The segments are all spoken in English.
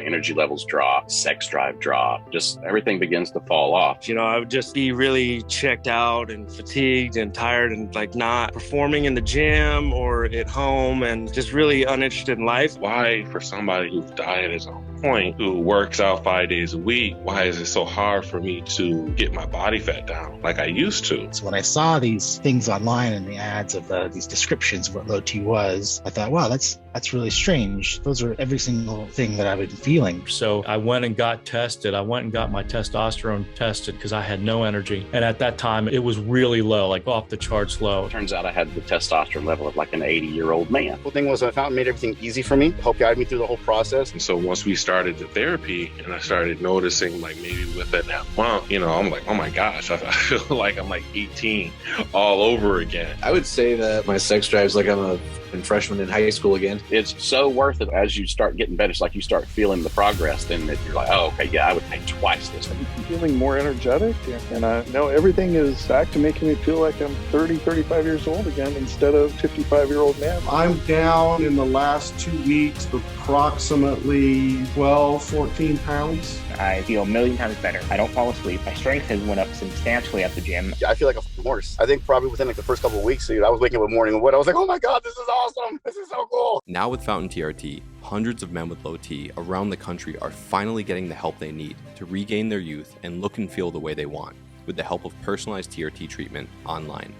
energy levels drop, sex drive drop, just everything begins to fall off. I would just be really checked out and fatigued and tired and like not performing in the gym or at home and just really uninterested in life. Why, for somebody whose diet is on point, who works out 5 days a week, why is it so hard for me to get my body fat down like I used to? So when I saw these things online and the ads of these descriptions of what low T was, I thought, wow, that's really strange. Those are every single thing that I've been feeling. So I went and got tested. I went and got my testosterone tested because I had no energy. And at that time, it was really low, like off the charts low. Turns out I had the testosterone level of like an 80-year-old man. The thing was, I found it made everything easy for me, helped guide me through the whole process. And so once we started the therapy and I started noticing like maybe within that month, I'm like, oh my gosh, I feel like I'm like 18 all over again. I would say that my sex drive's like I'm a freshman in high school again. It's so worth it as you start getting better. It's like you start feeling the progress, then you're like, oh, okay, yeah, I would pay twice this. I'm feeling more energetic, and I know everything is back to making me feel like I'm 30, 35 years old again instead of 55-year-old man. I'm down in the last 2 weeks approximately 12, 14 pounds. I feel a million times better. I don't fall asleep. My strength has went up substantially at the gym. I feel like a horse. I think probably within like the first couple of weeks, I was waking up in the morning and I was like, oh my God, this is awesome. This is so cool. Now with Fountain TRT, hundreds of men with low T around the country are finally getting the help they need to regain their youth and look and feel the way they want with the help of personalized TRT treatment online.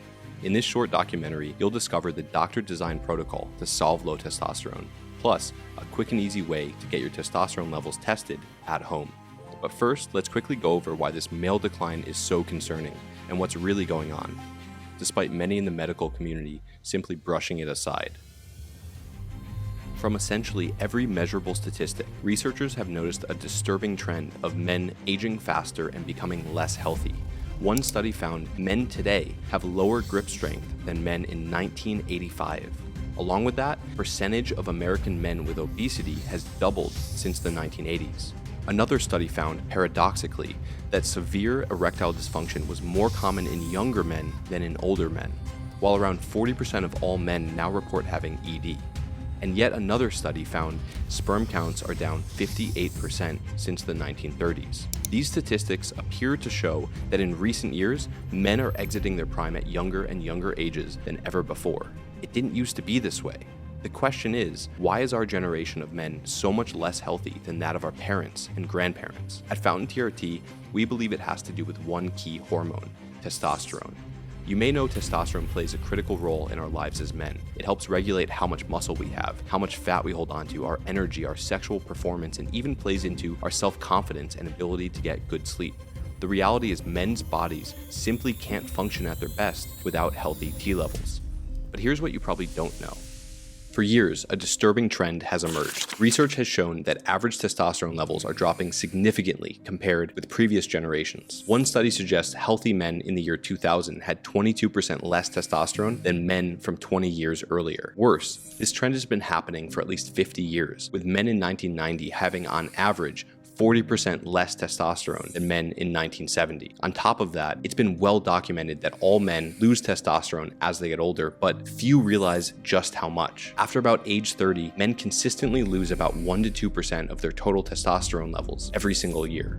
In this short documentary, you'll discover the doctor-designed protocol to solve low testosterone, plus a quick and easy way to get your testosterone levels tested at home. But first, let's quickly go over why this male decline is so concerning and what's really going on, despite many in the medical community simply brushing it aside. From essentially every measurable statistic, researchers have noticed a disturbing trend of men aging faster and becoming less healthy. One study found men today have lower grip strength than men in 1985. Along with that, percentage of American men with obesity has doubled since the 1980s. Another study found, paradoxically, that severe erectile dysfunction was more common in younger men than in older men, while around 40% of all men now report having ED. And yet another study found sperm counts are down 58% since the 1930s. These statistics appear to show that in recent years, men are exiting their prime at younger and younger ages than ever before. It didn't used to be this way. The question is, why is our generation of men so much less healthy than that of our parents and grandparents? At Fountain TRT, we believe it has to do with one key hormone, testosterone. You may know testosterone plays a critical role in our lives as men. It helps regulate how much muscle we have, how much fat we hold onto, our energy, our sexual performance, and even plays into our self-confidence and ability to get good sleep. The reality is men's bodies simply can't function at their best without healthy T levels. But here's what you probably don't know. For years, a disturbing trend has emerged. Research has shown that average testosterone levels are dropping significantly compared with previous generations. One study suggests healthy men in the year 2000 had 22% less testosterone than men from 20 years earlier. Worse, this trend has been happening for at least 50 years, with men in 1990 having on average 40% less testosterone than men in 1970. On top of that, it's been well documented that all men lose testosterone as they get older, but few realize just how much. After about age 30, men consistently lose about 1 to 2% of their total testosterone levels every single year.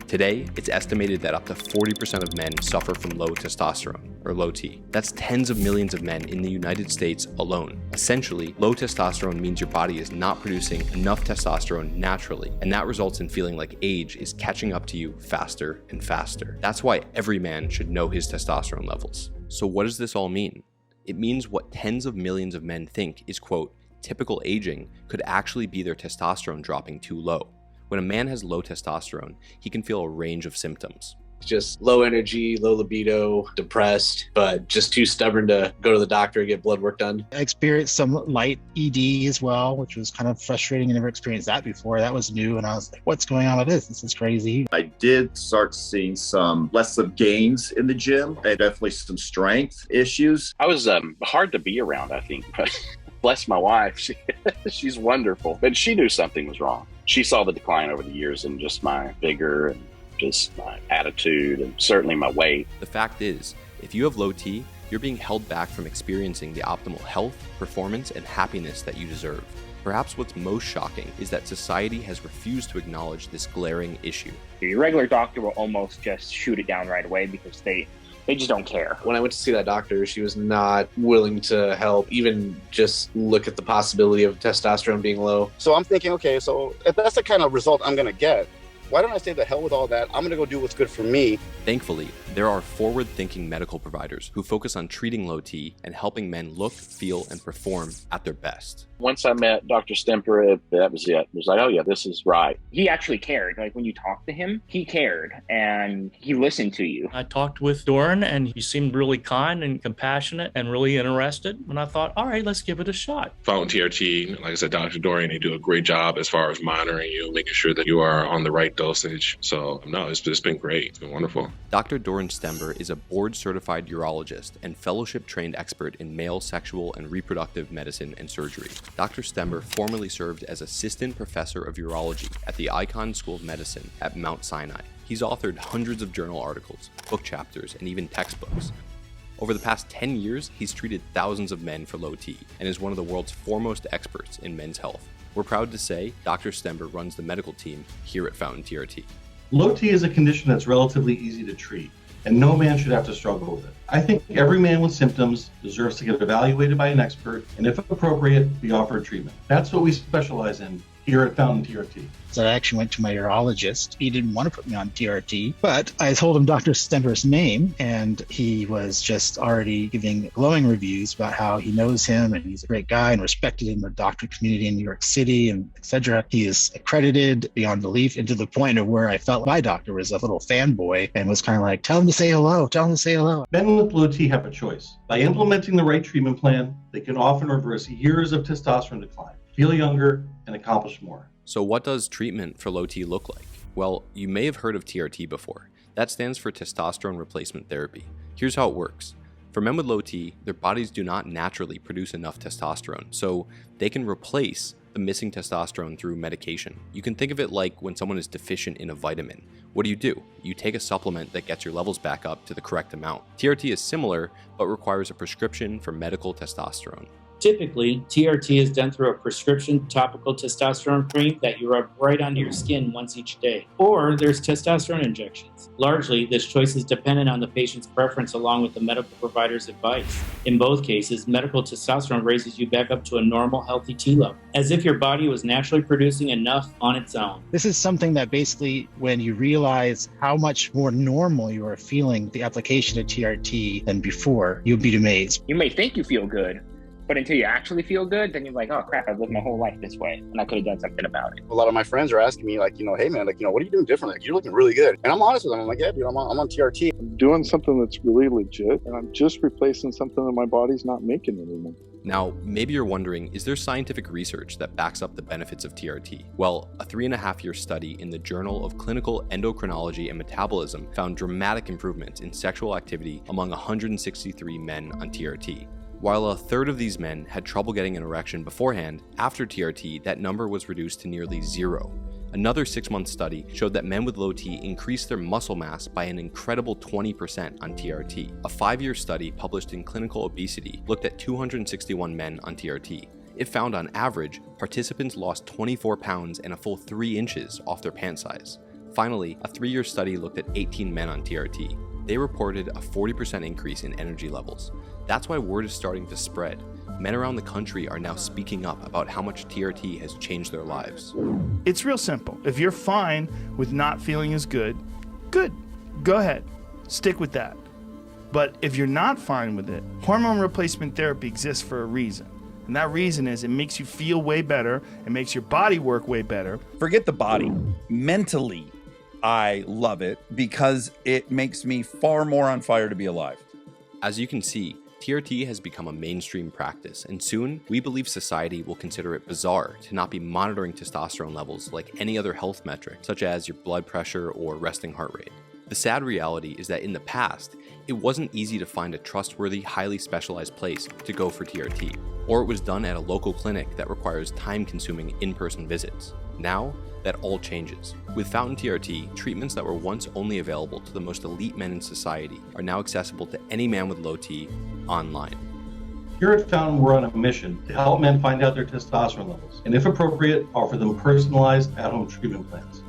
Today, it's estimated that up to 40% of men suffer from low testosterone, or low T. That's tens of millions of men in the United States alone. Essentially, low testosterone means your body is not producing enough testosterone naturally, and that results in feeling like age is catching up to you faster and faster. That's why every man should know his testosterone levels. So what does this all mean? It means what tens of millions of men think is, quote, typical aging could actually be their testosterone dropping too low. When a man has low testosterone, he can feel a range of symptoms. Just low energy, low libido, depressed, but just too stubborn to go to the doctor and get blood work done. I experienced some light ED as well, which was kind of frustrating. I never experienced that before. That was new, and I was like, what's going on with this? This is crazy. I did start seeing some less of gains in the gym, and definitely some strength issues. I was hard to be around, I think, but bless my wife. She's wonderful, but she knew something was wrong. She saw the decline over the years in just my vigor and just my attitude and certainly my weight. The fact is, if you have low T, you're being held back from experiencing the optimal health, performance, and happiness that you deserve. Perhaps what's most shocking is that society has refused to acknowledge this glaring issue. Your regular doctor will almost just shoot it down right away because they just don't care. When I went to see that doctor, she was not willing to help, even just look at the possibility of testosterone being low. So I'm thinking, okay, so if that's the kind of result I'm going to get, why don't I say the hell with all that? I'm going to go do what's good for me. Thankfully, there are forward-thinking medical providers who focus on treating low T and helping men look, feel, and perform at their best. Once I met Dr. Stemper, that was it. It was like, oh yeah, this is right. He actually cared. Like when you talked to him, he cared and he listened to you. I talked with Doran and he seemed really kind and compassionate and really interested. And I thought, all right, let's give it a shot. Fountain TRT, like I said, Dr. Dorian, they do a great job as far as monitoring you, making sure that you are on the right dosage. So no, it's been great. It's been wonderful. Dr. Doran Stember is a board-certified urologist and fellowship-trained expert in male sexual and reproductive medicine and surgery. Dr. Stember formerly served as assistant professor of urology at the Icahn School of Medicine at Mount Sinai. He's authored hundreds of journal articles, book chapters, and even textbooks. Over the past 10 years, he's treated thousands of men for low T and is one of the world's foremost experts in men's health. We're proud to say Dr. Stember runs the medical team here at Fountain TRT. Low T is a condition that's relatively easy to treat, and no man should have to struggle with it. I think every man with symptoms deserves to get evaluated by an expert, and if appropriate, be offered treatment. That's what we specialize in here at Fountain TRT. So I actually went to my urologist. He didn't want to put me on TRT, but I told him Dr. Stember's name, and he was just already giving glowing reviews about how he knows him and he's a great guy and respected in the doctor community in New York City and etc. He is accredited beyond belief, and to the point of where I felt my doctor was a little fanboy and was kind of like, tell him to say hello, tell him to say hello. Men with low T have a choice. By implementing the right treatment plan, they can often reverse years of testosterone decline, feel younger, and accomplish more. So what does treatment for low T look like? Well, you may have heard of TRT before. That stands for testosterone replacement therapy. Here's how it works. For men with low T, their bodies do not naturally produce enough testosterone, so they can replace the missing testosterone through medication. You can think of it like when someone is deficient in a vitamin. What do? You take a supplement that gets your levels back up to the correct amount. TRT is similar, but requires a prescription for medical testosterone. Typically, TRT is done through a prescription topical testosterone cream that you rub right onto your skin once each day. Or there's testosterone injections. Largely, this choice is dependent on the patient's preference along with the medical provider's advice. In both cases, medical testosterone raises you back up to a normal, healthy T level, as if your body was naturally producing enough on its own. This is something that basically, when you realize how much more normal you are feeling the application of TRT than before, you'll be amazed. You may think you feel good, but until you actually feel good, then you're like, oh crap, I've lived my whole life this way and I could have done something about it. A lot of my friends are asking me like, hey man, like, what are you doing differently? Like, you're looking really good. And I'm honest with them. I'm like, yeah, dude, I'm on TRT. I'm doing something that's really legit, and I'm just replacing something that my body's not making anymore. Now, maybe you're wondering, is there scientific research that backs up the benefits of TRT? Well, a 3.5-year study in the Journal of Clinical Endocrinology and Metabolism found dramatic improvements in sexual activity among 163 men on TRT. While a third of these men had trouble getting an erection beforehand, after TRT, that number was reduced to nearly zero. Another 6-month study showed that men with low T increased their muscle mass by an incredible 20% on TRT. A 5-year study published in Clinical Obesity looked at 261 men on TRT. It found on average, participants lost 24 pounds and a full 3 inches off their pant size. Finally, a 3-year study looked at 18 men on TRT. They reported a 40% increase in energy levels. That's why word is starting to spread. Men around the country are now speaking up about how much TRT has changed their lives. It's real simple. If you're fine with not feeling as good, good. Go ahead. Stick with that. But if you're not fine with it, hormone replacement therapy exists for a reason. And that reason is it makes you feel way better. It makes your body work way better. Forget the body. Mentally, I love it because it makes me far more on fire to be alive. As you can see, TRT has become a mainstream practice, and soon we believe society will consider it bizarre to not be monitoring testosterone levels like any other health metric, such as your blood pressure or resting heart rate. The sad reality is that in the past, it wasn't easy to find a trustworthy, highly specialized place to go for TRT, or it was done at a local clinic that requires time-consuming in-person visits. Now, that all changes. With Fountain TRT, treatments that were once only available to the most elite men in society are now accessible to any man with low T online. Here at Fountain, we're on a mission to help men find out their testosterone levels, and if appropriate, offer them personalized at-home treatment plans.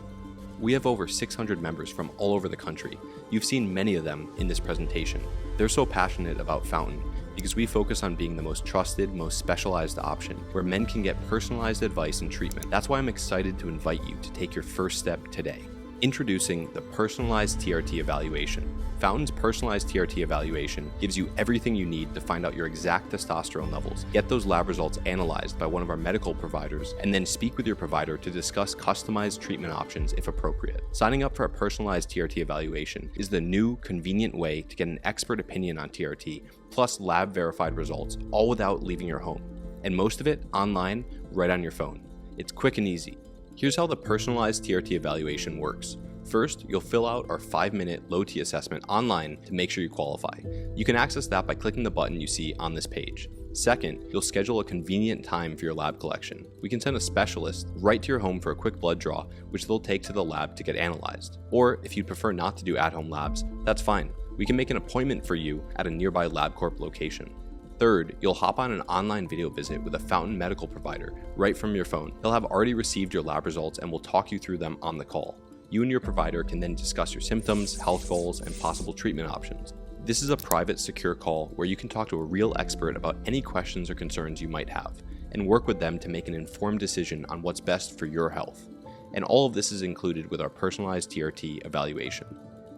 We have over 600 members from all over the country. You've seen many of them in this presentation. They're so passionate about Fountain because we focus on being the most trusted, most specialized option where men can get personalized advice and treatment. That's why I'm excited to invite you to take your first step today. Introducing the Personalized TRT Evaluation. Fountain's Personalized TRT Evaluation gives you everything you need to find out your exact testosterone levels, get those lab results analyzed by one of our medical providers, and then speak with your provider to discuss customized treatment options if appropriate. Signing up for a Personalized TRT Evaluation is the new, convenient way to get an expert opinion on TRT, plus lab-verified results, all without leaving your home. And most of it online, right on your phone. It's quick and easy. Here's how the Personalized TRT Evaluation works. First, you'll fill out our 5-minute low T assessment online to make sure you qualify. You can access that by clicking the button you see on this page. Second, you'll schedule a convenient time for your lab collection. We can send a specialist right to your home for a quick blood draw, which they'll take to the lab to get analyzed. Or if you'd prefer not to do at-home labs, that's fine. We can make an appointment for you at a nearby LabCorp location. Third, you'll hop on an online video visit with a Fountain medical provider right from your phone. He'll have already received your lab results and will talk you through them on the call. You and your provider can then discuss your symptoms, health goals, and possible treatment options. This is a private, secure call where you can talk to a real expert about any questions or concerns you might have, and work with them to make an informed decision on what's best for your health. And all of this is included with our Personalized TRT Evaluation.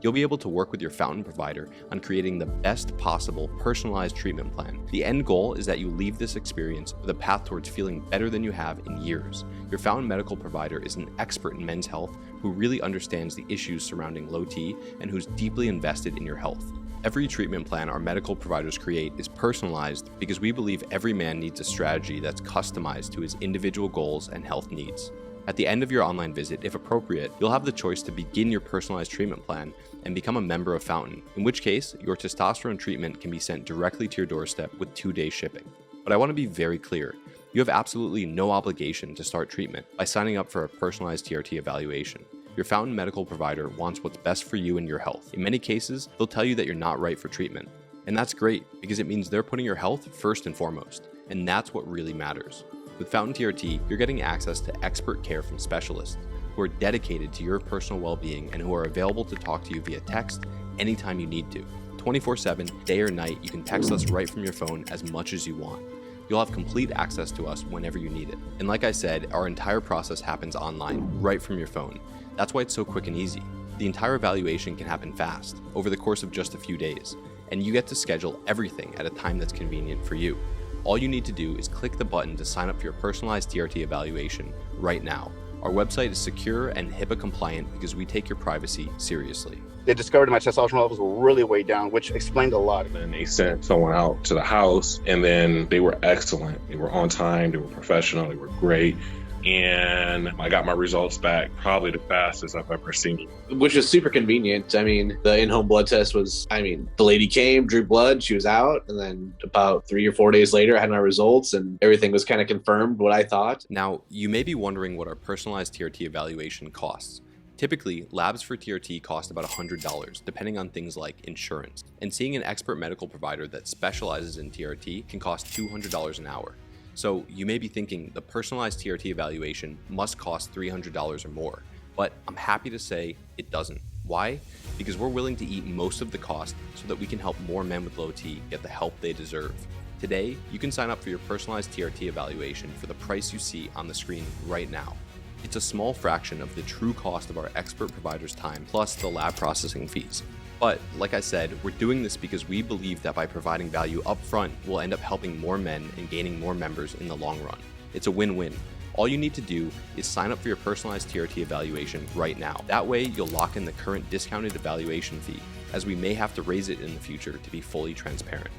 You'll be able to work with your Fountain provider on creating the best possible personalized treatment plan. The end goal is that you leave this experience with a path towards feeling better than you have in years. Your Fountain medical provider is an expert in men's health who really understands the issues surrounding low T and who's deeply invested in your health. Every treatment plan our medical providers create is personalized because we believe every man needs a strategy that's customized to his individual goals and health needs. At the end of your online visit, if appropriate, you'll have the choice to begin your personalized treatment plan and become a member of Fountain, in which case your testosterone treatment can be sent directly to your doorstep with 2-day shipping. But I want to be very clear. You have absolutely no obligation to start treatment by signing up for a Personalized TRT Evaluation. Your Fountain medical provider wants what's best for you and your health. In many cases, they'll tell you that you're not right for treatment. And that's great because it means they're putting your health first and foremost. And that's what really matters. With Fountain TRT, you're getting access to expert care from specialists who are dedicated to your personal well-being and who are available to talk to you via text anytime you need to. 24/7, day or night, you can text us right from your phone as much as you want. You'll have complete access to us whenever you need it. And like I said, our entire process happens online, right from your phone. That's why it's so quick and easy. The entire evaluation can happen fast, over the course of just a few days, and you get to schedule everything at a time that's convenient for you. All you need to do is click the button to sign up for your Personalized TRT Evaluation right now. Our website is secure and HIPAA compliant because we take your privacy seriously. They discovered my testosterone levels were really way down, which explained a lot. And then they sent someone out to the house, and then they were excellent. They were on time, they were professional, they were great. And I got my results back probably the fastest I've ever seen. Which is super convenient. I mean, the in-home blood test was, the lady came, drew blood, she was out, and then about 3 or 4 days later, I had my results, and everything was kind of confirmed what I thought. Now, you may be wondering what our Personalized TRT Evaluation costs. Typically, labs for TRT cost about $100, depending on things like insurance. And seeing an expert medical provider that specializes in TRT can cost $200 an hour. So you may be thinking the Personalized TRT Evaluation must cost $300 or more, but I'm happy to say it doesn't. Why? Because we're willing to eat most of the cost so that we can help more men with low T get the help they deserve. Today, you can sign up for your Personalized TRT Evaluation for the price you see on the screen right now. It's a small fraction of the true cost of our expert provider's time plus the lab processing fees. But like I said, we're doing this because we believe that by providing value up front, we'll end up helping more men and gaining more members in the long run. It's a win-win. All you need to do is sign up for your Personalized TRT Evaluation right now. That way, you'll lock in the current discounted evaluation fee, as we may have to raise it in the future to be fully transparent.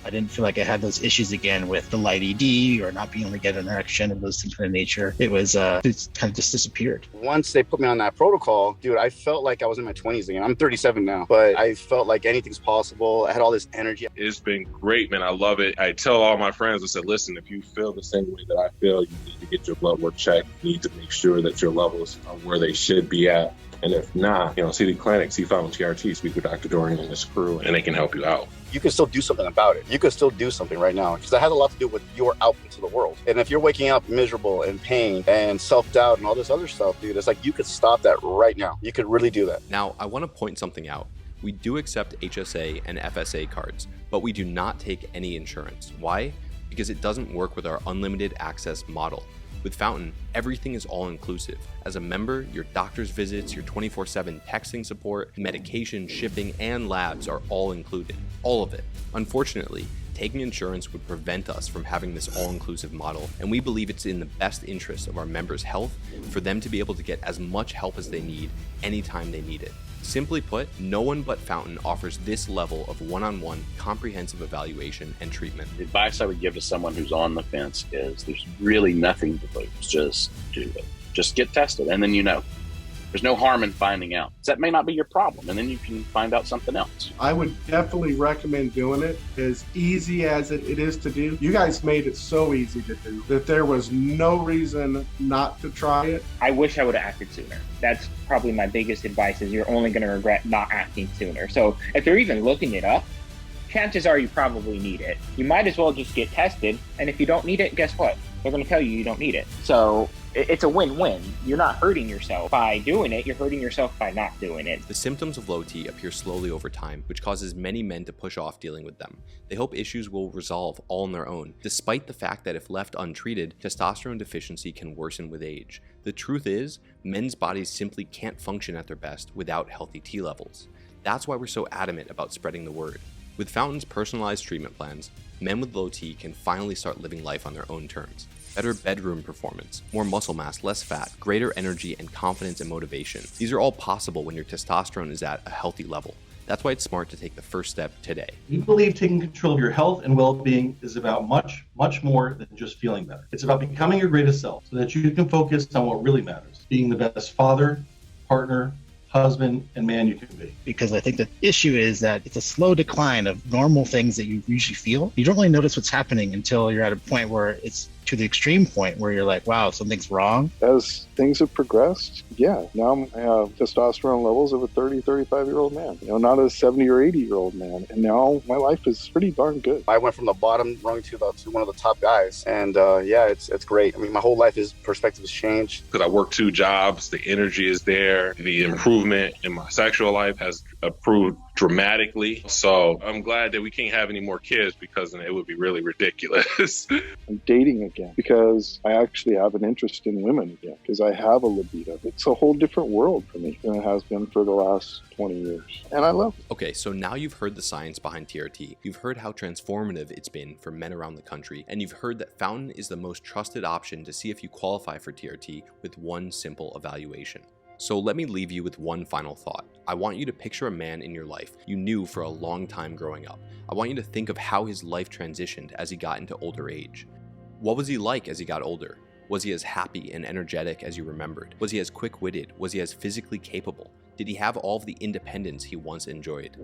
I didn't feel like I had those issues again with the light ED or not being able to get an erection and those things of that nature. It was, it kind of just disappeared. Once they put me on that protocol, dude, I felt like I was in my 20s again. I'm 37 now, but I felt like anything's possible. I had all this energy. It's been great, man. I love it. I tell all my friends, I said, listen, if you feel the same way that I feel, you need to get your blood work checked. You need to make sure that your levels are where they should be at. And if not, see the clinic, see Fountain TRT, speak with Dr. Dorian and his crew, and they can help you out. You can still do something about it. You can still do something right now, because that has a lot to do with your output to the world. And if you're waking up miserable and pain and self-doubt and all this other stuff, dude, it's like you could stop that right now. You could really do that. Now, I want to point something out. We do accept HSA and FSA cards, but we do not take any insurance. Why? Because it doesn't work with our unlimited access model. With Fountain, everything is all-inclusive. As a member, your doctor's visits, your 24/7 texting support, medication, shipping, and labs are all included. All of it. Unfortunately, taking insurance would prevent us from having this all-inclusive model, and we believe it's in the best interest of our members' health for them to be able to get as much help as they need anytime they need it. Simply put, no one but Fountain offers this level of one-on-one comprehensive evaluation and treatment. The advice I would give to someone who's on the fence is there's really nothing to lose. Just do it. Just get tested, and then There's no harm in finding out. That may not be your problem, and then you can find out something else. I would definitely recommend doing it, as easy as it is to do. You guys made it so easy to do that there was no reason not to try it. I wish I would have acted sooner. That's probably my biggest advice, is you're only going to regret not acting sooner. So if you're even looking it up, chances are you probably need it. You might as well just get tested, and if you don't need it, guess what? They're going to tell you don't need it. So it's a win-win. You're not hurting yourself by doing it, you're hurting yourself by not doing it. The symptoms of low T appear slowly over time, which causes many men to push off dealing with them. They hope issues will resolve all on their own, despite the fact that if left untreated, testosterone deficiency can worsen with age. The truth is, men's bodies simply can't function at their best without healthy T levels. That's why we're so adamant about spreading the word. With Fountain's personalized treatment plans, men with low T can finally start living life on their own terms. Better bedroom performance, more muscle mass, less fat, greater energy and confidence and motivation. These are all possible when your testosterone is at a healthy level. That's why it's smart to take the first step today. We believe taking control of your health and well-being is about much, much more than just feeling better. It's about becoming your greatest self so that you can focus on what really matters, being the best father, partner, husband, and man you can be. Because I think the issue is that it's a slow decline of normal things that you usually feel. You don't really notice what's happening until you're at a point where it's to the extreme point where you're like, wow, something's wrong. As things have progressed, now I have testosterone levels of a 30, 35-year-old man, not a 70 or 80-year-old man. And now my life is pretty darn good. I went from the bottom rung to one of the top guys. And it's great. I mean, my whole perspective has changed. Because I work 2 jobs, the energy is there, the improvement in my sexual life has improved dramatically. So I'm glad that we can't have any more kids, because then it would be really ridiculous. I'm dating again because I actually have an interest in women again, because I have a libido. It's a whole different world for me than it has been for the last 20 years. And I love it. Okay, so now you've heard the science behind TRT. You've heard how transformative it's been for men around the country. And you've heard that Fountain is the most trusted option to see if you qualify for TRT with one simple evaluation. So let me leave you with one final thought. I want you to picture a man in your life you knew for a long time growing up. I want you to think of how his life transitioned as he got into older age. What was he like as he got older? Was he as happy and energetic as you remembered? Was he as quick-witted? Was he as physically capable? Did he have all of the independence he once enjoyed?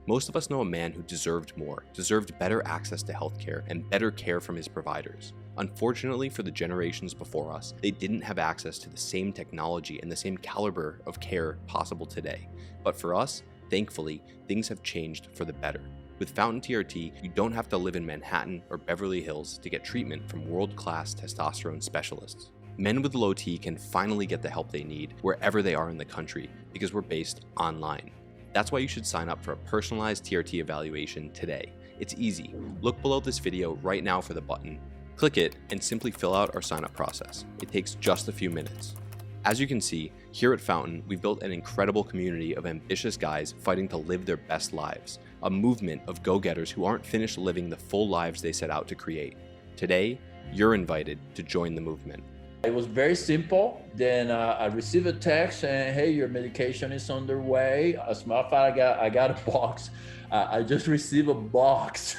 Most of us know a man who deserved more, deserved better access to healthcare and better care from his providers. Unfortunately for the generations before us, they didn't have access to the same technology and the same caliber of care possible today. But for us, thankfully, things have changed for the better. With Fountain TRT, you don't have to live in Manhattan or Beverly Hills to get treatment from world-class testosterone specialists. Men with low T can finally get the help they need wherever they are in the country, because we're based online. That's why you should sign up for a personalized TRT evaluation today. It's easy. Look below this video right now for the button. Click it and simply fill out our sign-up process. It takes just a few minutes. As you can see, here at Fountain, we've built an incredible community of ambitious guys fighting to live their best lives, a movement of go-getters who aren't finished living the full lives they set out to create. Today, you're invited to join the movement. It was very simple. Then I received a text saying, hey, your medication is on their way. As a matter of fact, I got a box. I just received a box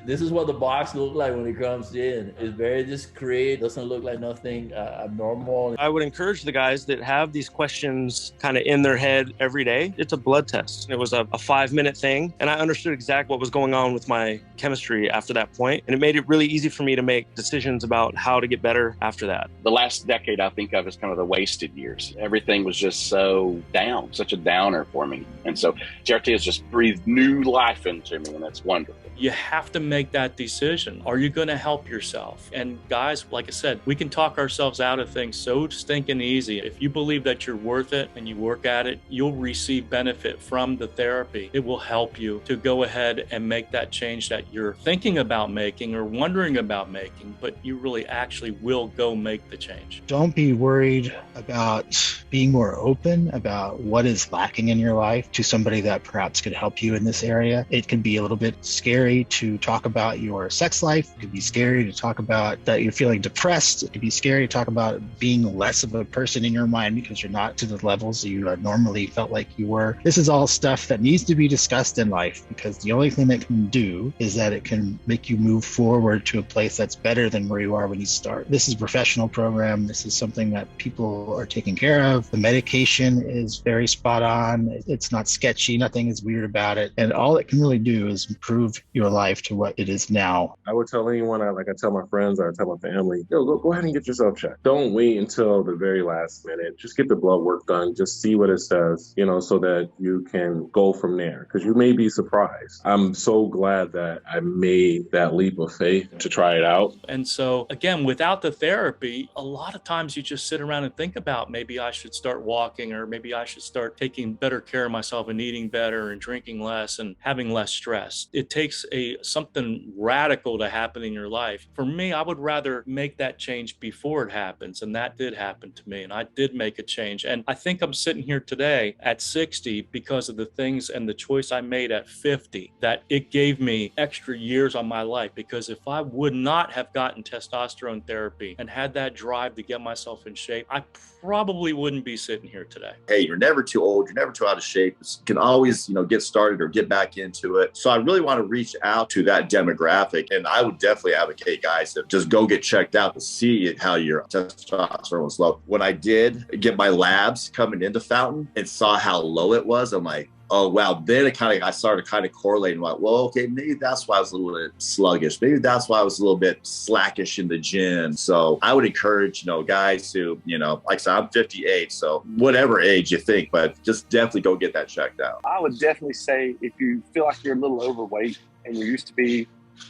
This is what the box looks like when it comes in. It's very discreet, doesn't look like nothing abnormal. I would encourage the guys that have these questions kind of in their head every day. It's a blood test. It was a 5-minute thing, and I understood exactly what was going on with my chemistry after that point, and it made it really easy for me to make decisions about how to get better after that. The last decade I think of as kind of the wasted years. Everything was just so down, such a downer for me. And so TRT has just breathed new life into me, and that's wonderful. You have to make that decision. Are you going to help yourself? And guys, like I said, we can talk ourselves out of things so stinking easy. If you believe that you're worth it and you work at it, you'll receive benefit from the therapy. It will help you to go ahead and make that change that you're thinking about making or wondering about making, but you really actually will go make the change. Don't be worried about being more open about what is lacking in your life to somebody that perhaps could help you in this area. It can be a little bit scary to talk about your sex life. It could be scary to talk about that you're feeling depressed. It could be scary to talk about being less of a person in your mind because you're not to the levels you normally felt like you were. This is all stuff that needs to be discussed in life, because the only thing that can do is that it can make you move forward to a place that's better than where you are when you start. This is a professional program. This is something that people are taking care of. The medication is very spot on. It's not sketchy. Nothing is weird about it. And all it can really do is improve your life to what it is now. I would tell anyone, I tell my friends, I tell my family, go ahead and get yourself checked. Don't wait until the very last minute. Just get the blood work done. Just see what it says, so that you can go from there, because you may be surprised. I'm so glad that I made that leap of faith to try it out. And so again, without the therapy, a lot of times you just sit around and think about, maybe I should start walking, or maybe I should start taking better care of myself and eating better and drinking less and having less stress. It takes something radical to happen in your life. For me, I would rather make that change before it happens. And that did happen to me. And I did make a change. And I think I'm sitting here today at 60 because of the things and the choice I made at 50, that it gave me extra years on my life. Because if I would not have gotten testosterone therapy and had that drive to get myself in shape, I probably wouldn't be sitting here today. Hey, you're never too old. You're never too out of shape. You can always, get started or get back into it. So I really want to reach out to that demographic. And I would definitely advocate guys to just go get checked out to see how your testosterone was low. When I did get my labs coming into Fountain and saw how low it was, I'm like, oh, wow. Then I started correlating, like, well, okay, maybe that's why I was a little bit sluggish. Maybe that's why I was a little bit slackish in the gym. So I would encourage, guys to, like I said, I'm 58, so whatever age you think, but just definitely go get that checked out. I would definitely say if you feel like you're a little overweight and you used to be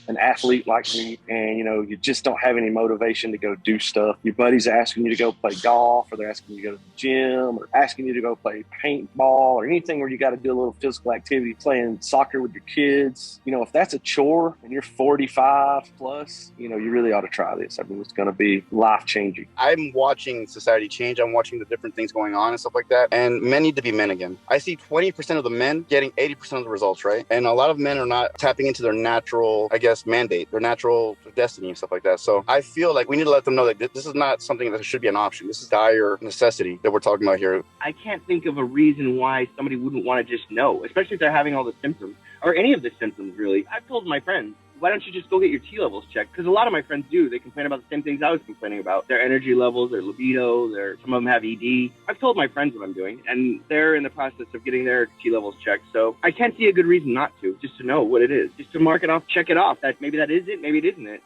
an athlete like me, and you just don't have any motivation to go do stuff. Your buddies are asking you to go play golf, or they're asking you to go to the gym, or asking you to go play paintball, or anything where you got to do a little physical activity, playing soccer with your kids. If that's a chore and you're 45 plus, you really ought to try this. I mean, it's going to be life changing. I'm watching society change. I'm watching the different things going on and stuff like that. And men need to be men again. I see 20% of the men getting 80% of the results, right? And a lot of men are not tapping into their natural, mandate, their natural destiny and stuff like that. So I feel like we need to let them know that this is not something that should be an option. This is dire necessity that we're talking about here. I can't think of a reason why somebody wouldn't want to just know, especially if they're having all the symptoms, or any of the symptoms, really. I've told my friends, why don't you just go get your T levels checked? Because a lot of my friends do. They complain about the same things I was complaining about. Their energy levels, their libido, some of them have ED. I've told my friends what I'm doing, and they're in the process of getting their T levels checked. So I can't see a good reason not to, just to know what it is, just to mark it off, check it off. That maybe that is it, maybe it isn't it,